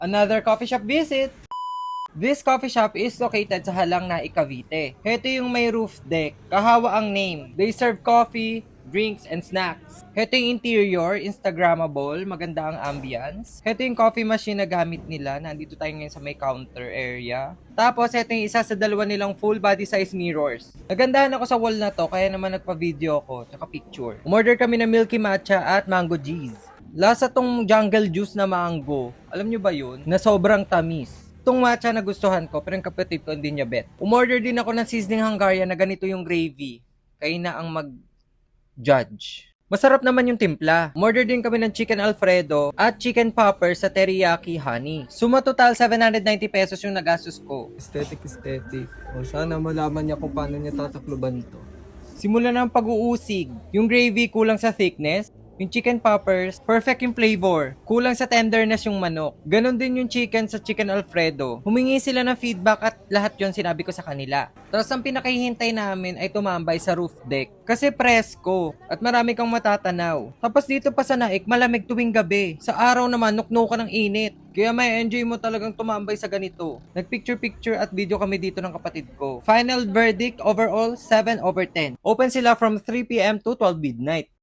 Another coffee shop visit. This coffee shop is located sa Halang na Cavite. Ito yung may roof deck. Kahawa ang name. They serve coffee, drinks, and snacks. Ito yung interior, Instagrammable, maganda ang ambience. Ito yung coffee machine na gamit nila. Nandito tayo ngayon sa may counter area. Tapos, ito yung isa sa dalawa nilang full body size mirrors. Nagandahan ako sa wall na to, kaya naman nagpa-video ako, tsaka picture. Umorder kami ng milky matcha at mango G's. Lasa tong jungle juice na mango. Alam nyo ba yun? Na sobrang tamis. Itong matcha na gustuhan ko, pero yung kapatid ko hindi niya bet. Umorder din ako ng seasoning Hungarian na ganito yung gravy. Kayo na ang mag-judge. Masarap naman yung timpla. Umorder din kami ng chicken alfredo at chicken poppers sa teriyaki honey. Suma total 790 pesos yung nagastos ko. Aesthetic. O sana malaman niya kung paano niya tatakluban to. Simula ng pag-uusig. Yung gravy kulang sa thickness. Yung chicken poppers, perfect yung flavor. Kulang sa tenderness yung manok. Ganon din yung chicken sa chicken alfredo. Humingi sila ng feedback at lahat yon sinabi ko sa kanila. Tapos ang pinakahihintay namin ay tumambay sa roof deck. Kasi presko at marami kang matatanaw. Tapos dito pa sa Naik, malamig tuwing gabi. Sa araw naman, nukno ka ng init. Kaya may enjoy mo talagang tumambay sa ganito. Nagpicture-picture at video kami dito ng kapatid ko. Final verdict, overall, 7/10. Open sila from 3 p.m. to 12 midnight.